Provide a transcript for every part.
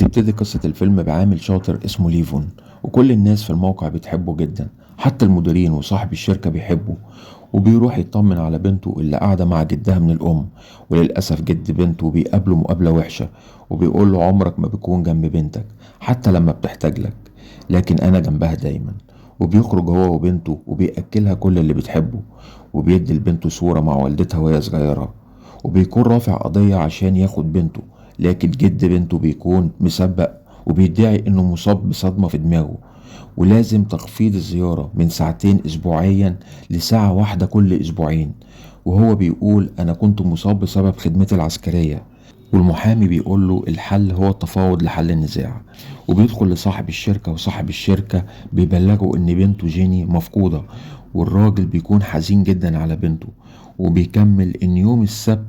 بتبتدي قصة الفيلم بعامل شاطر اسمه ليفون، وكل الناس في الموقع بتحبه جدا. حتى المديرين وصاحب الشركة بيحبه. وبيروح يطمن على بنته اللي قاعدة مع جدها من الأم. وللأسف جد بنته بيقابله مقابلة وحشة، وبيقول له عمرك ما بيكون جنب بنتك حتى لما بتحتاج لك، لكن أنا جنبها دايما. وبيخرج هو وبنته وبيأكلها كل اللي بتحبه، وبيدي لبنته صورة مع والدتها وهي صغيرة. وبيكون رافع قضية عشان ياخد بنته، لكن جد بنته بيكون مسبق وبيدعي انه مصاب بصدمة في دماغه، ولازم تخفيض الزيارة من ساعتين اسبوعيا لساعة واحدة كل اسبوعين. وهو بيقول انا كنت مصاب بسبب خدمتي العسكرية. والمحامي بيقول له الحل هو التفاوض لحل النزاع. وبيدخل لصاحب الشركة، وصاحب الشركة بيبلغه ان بنته جيني مفقودة. والراجل بيكون حزين جدا على بنته. وبيكمل ان يوم السبت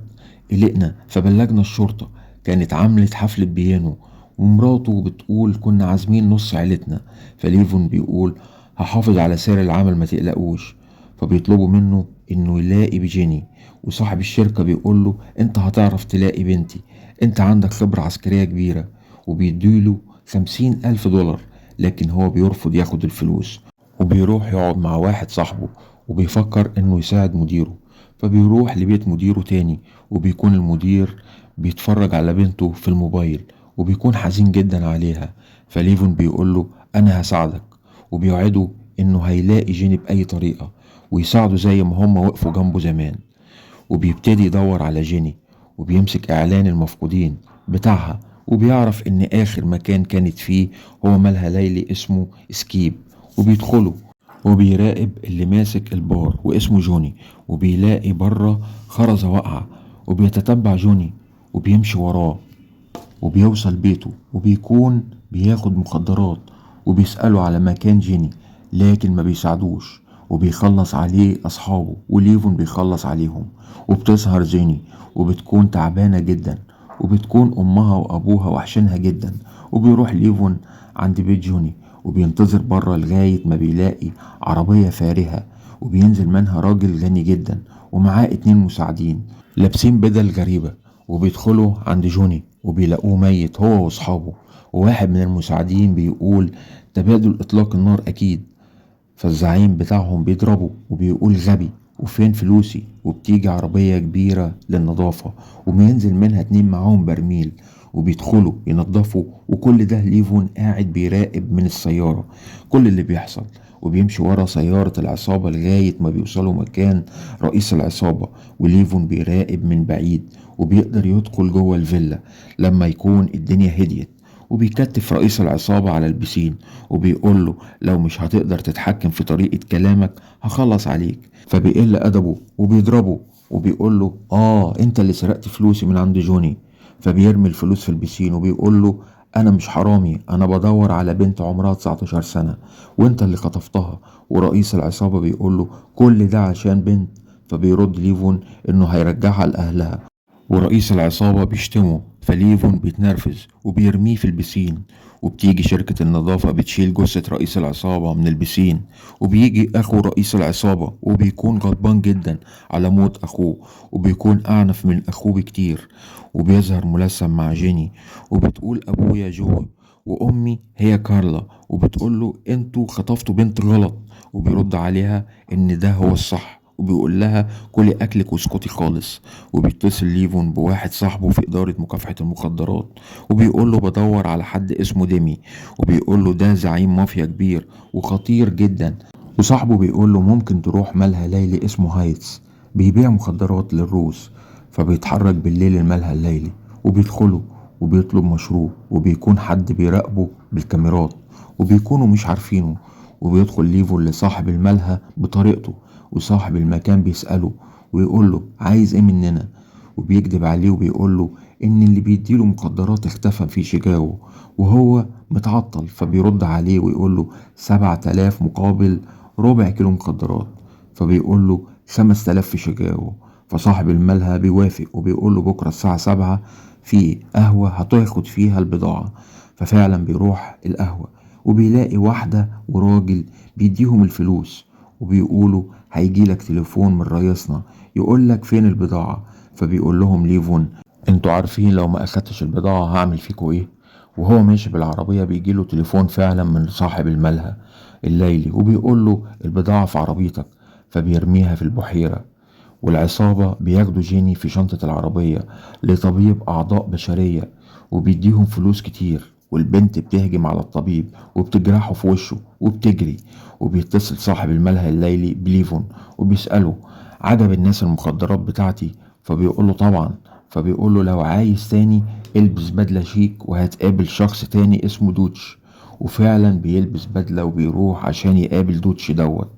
قلقنا فبلغنا الشرطة، كانت عملت حفلة بيانو، ومراته بتقول كنا عازمين نص عيلتنا. فليفون بيقول هحافظ على سير العمل ما تقلقوش. فبيطلبوا منه انه يلاقي بجيني. وصاحب الشركة بيقول له انت هتعرف تلاقي بنتي، انت عندك خبرة عسكرية كبيرة. وبيديله 50,000 دولار، لكن هو بيرفض ياخد الفلوس. وبيروح يقعد مع واحد صاحبه، وبيفكر انه يساعد مديره. فبيروح لبيت مديره تاني، وبيكون المدير بيتفرج على بنته في الموبايل، وبيكون حزين جدا عليها. فليفون بيقول له انا هساعدك، وبيوعده انه هيلاقي جيني بأي طريقة، ويساعده زي ما هما وقفوا جنبه زمان. وبيبتدي يدور على جيني، وبيمسك اعلان المفقودين بتاعها، وبيعرف ان اخر مكان كانت فيه هو مالها ليلي اسمه سكيب. وبيدخله، وبيراقب اللي ماسك البار واسمه جوني، وبيلاقي بره خرزة واقعة. وبيتتبع جوني وبيمشي وراه، وبيوصل بيته وبيكون بياخد مخدرات. وبيسأله على مكان جيني، لكن ما بيساعدوش. وبيخلص عليه أصحابه، وليفون بيخلص عليهم. وبتظهر جيني وبتكون تعبانة جدا، وبتكون أمها وأبوها وحشنها جدا. وبيروح ليفون عند بيت جوني، وبينتظر بره لغاية ما بيلاقي عربية فارهة، وبينزل منها راجل غني جدا ومعاه 2 مساعدين لابسين بدل غريبة. وبيدخلوا عند جوني وبيلاقوه ميت هو واصحابه. وواحد من المساعدين بيقول تبادل اطلاق النار اكيد. فالزعيم بتاعهم بيضربه وبيقول غبي وفين فلوسي. وبتيجي عربية كبيرة للنظافة، وبينزل منها 2 معاهم برميل، وبيدخلوا ينظفوا. وكل ده ليفون قاعد بيراقب من السيارة كل اللي بيحصل. وبيمشي ورا سيارة العصابة لغاية ما بيوصلوا مكان رئيس العصابة. وليفون بيراقب من بعيد، وبيقدر يدخل جوه الفيلا لما يكون الدنيا هديت. وبيكتف رئيس العصابة على البسين، وبيقول له لو مش هتقدر تتحكم في طريقة كلامك هخلص عليك. فبيقل أدبه وبيضربه، وبيقول له انت اللي سرقت فلوسي من عند جوني. فبيرمي الفلوس في البسين، وبيقول له انا مش حرامي، انا بدور على بنت عمرها 19 سنة وانت اللي خطفتها. ورئيس العصابة بيقول له كل ده عشان بنت. فبيرد ليفون انه هيرجعها لأهلها. ورئيس العصابة بيشتمه، فليفون بيتنرفز وبيرميه في البسين. وبتيجي شركة النظافة بتشيل جثة رئيس العصابة من البسين. وبيجي أخو رئيس العصابة وبيكون غضبان جدا على موت أخوه، وبيكون أعنف من أخوه بكتير. وبيظهر ملثم مع جيني، وبتقول أبويا جو وأمي هي كارلا. وبتقوله انتوا خطفتوا بنت غلط. وبيرد عليها إن ده هو الصح، وبيقول لها كلي اكلك واسكتي خالص. وبيتصل ليفون بواحد صاحبه في اداره مكافحه المخدرات، وبيقول له بدور على حد اسمه ديمي. وبيقول له ده زعيم مافيا كبير وخطير جدا. وصاحبه بيقول له ممكن تروح مالها ليلي اسمه هايتس، بيبيع مخدرات للروس. فبيتحرك بالليل المالها الليلي، وبيدخله وبيطلب مشروب، وبيكون حد بيراقبه بالكاميرات، وبيكونوا مش عارفينه. وبيدخل ليفون لصاحب الملهى بطريقته، وصاحب المكان بيسأله ويقول له عايز ايه مننا. وبيكذب عليه وبيقول له ان اللي بيديله مخدرات اختفى في شيكاغو وهو متعطل. فبيرد عليه ويقول له 7,000 مقابل ربع كيلو مخدرات. فبيقول له 5,000 في شيكاغو. فصاحب الملهى بيوافق وبيقول له بكرة الساعة 7 في قهوة هتاخد فيها البضاعة. ففعلا بيروح القهوة، وبيلاقي واحدة وراجل بيديهم الفلوس، وبيقولوا هيجيلك تليفون من رئيسنا يقولك فين البضاعة. فبيقول لهم ليفون انتوا عارفين لو ما اخدتش البضاعة هعمل فيكوا ايه. وهو ماشي بالعربية بيجيله تليفون فعلا من صاحب الملهى الليلي، وبيقول له البضاعة في عربيتك، فبيرميها في البحيرة. والعصابة بياخدوا جيني في شنطة العربية لطبيب أعضاء بشرية، وبيديهم فلوس كتير. والبنت بتهجم على الطبيب وبتجرحه في وشه وبتجري. وبيتصل صاحب الملهى الليلي بليفون وبيسأله عجب الناس المخدرات بتاعتي؟ فبيقول له طبعا. فبيقول له لو عايز تاني البس بدلة شيك وهتقابل شخص تاني اسمه دوتش. وفعلا بيلبس بدلة وبيروح عشان يقابل دوتش دوت.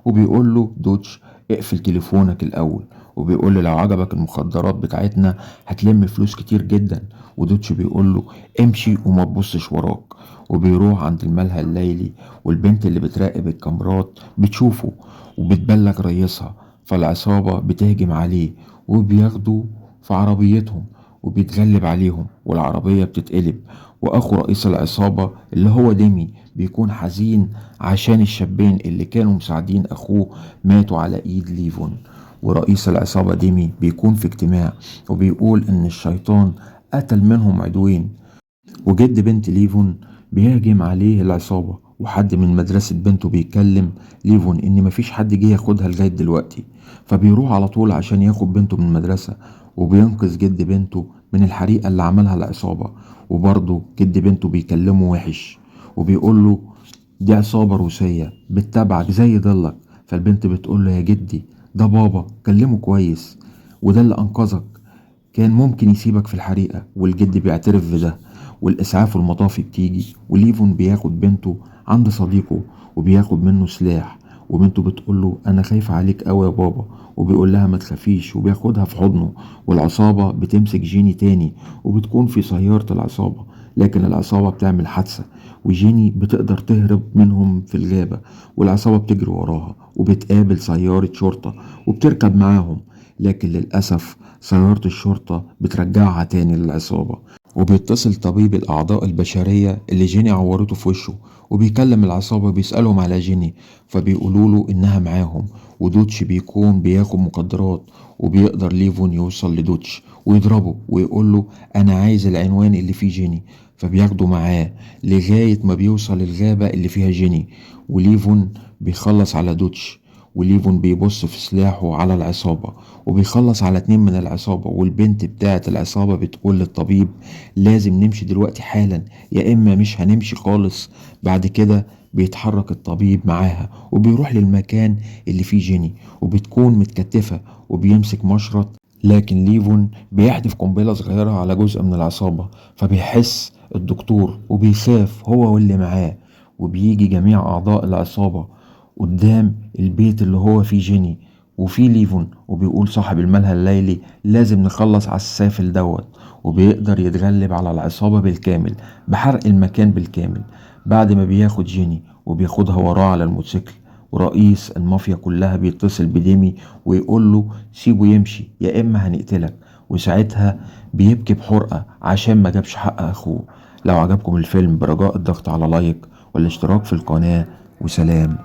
وبيقول له دوتش اقفل تليفونك الأول. وبيقول له لو عجبك المخدرات بتاعتنا هتلم فلوس كتير جدا. ودوتش بيقول له امشي وما تبصش وراك. وبيروح عند الملهى الليلي، والبنت اللي بتراقب الكاميرات بتشوفه وبتبلغ رئيسها. فالعصابة بتهجم عليه وبياخدوا في عربيتهم وبيتغلب عليهم، والعربية بتتقلب. وأخو رئيس العصابة اللي هو ديمي بيكون حزين عشان الشابين اللي كانوا مساعدين أخوه ماتوا على إيد ليفون. ورئيس العصابة ديمي بيكون في اجتماع وبيقول إن الشيطان قتل منهم عدوين. وجد بنت ليفون بيهجم عليه العصابة، وحد من مدرسة بنته بيكلم ليفون إن مفيش حد جه ياخدها لغاية دلوقتي. فبيروح على طول عشان ياخد بنته من المدرسة، وبينقذ جد بنته من الحريقة اللي عملها العصابة. وبرضه جد بنته بيكلمه وحش وبيقول له دي عصابة روسية بتتابعك زي ضلك. فالبنت بتقول له يا جدي ده بابا كلمه كويس، وده اللي أنقذك، كان ممكن يسيبك في الحريقة. والجد بيعترف بده. والإسعاف والمطافي بتيجي، وليفون بياخد بنته عند صديقه وبياخد منه سلاح. وبنته بتقول له أنا خايفة عليك أوي يا بابا، وبيقول لها ما تخافيش وبياخدها في حضنه. والعصابة بتمسك جيني تاني وبتكون في سيارة العصابة، لكن العصابة بتعمل حادثة وجيني بتقدر تهرب منهم في الغابة. والعصابة بتجري وراها وبتقابل سيارة شرطة وبتركب معاهم، لكن للأسف سيارة الشرطة بترجعها تاني للعصابة. وبيتصل طبيب الأعضاء البشرية اللي جيني عورته في وشه وبيكلم العصابة بيسألهم على جيني، فبيقولوا له إنها معاهم. ودوتش بيكون بياخد مخدرات، وبيقدر ليفون يوصل لدوتش ويضربه ويقول له أنا عايز العنوان اللي فيه جيني. فبياخده معاه لغاية ما بيوصل الغابة اللي فيها جيني. وليفون بيخلص على دوتش، وليفون بيبص في سلاحه على العصابة وبيخلص على 2 من العصابة. والبنت بتاعة العصابة بتقول للطبيب لازم نمشي دلوقتي حالا يا إما مش هنمشي خالص. بعد كده بيتحرك الطبيب معاها وبيروح للمكان اللي فيه جيني، وبتكون متكتفة وبيمسك مشرط. لكن ليفون بيحدف قنبلة صغيرة على جزء من العصابة، فبيحس الدكتور وبيخاف هو واللي معاه. وبيجي جميع أعضاء العصابة قدام البيت اللي هو فيه جيني وفيه ليفون، وبيقول صاحب الملهى الليلي لازم نخلص على السافل دوت. وبيقدر يتغلب على العصابة بالكامل بحرق المكان بالكامل، بعد ما بياخد جيني وبياخدها وراه على الموتوسيكل. ورئيس المافيا كلها بيتصل بديمي ويقول له سيبه يمشي يا إما هنقتلك. وساعتها بيبكي بحرقة عشان ما جابش حق أخوه. لو عجبكم الفيلم برجاء الضغط على لايك والاشتراك في القناة، وسلام.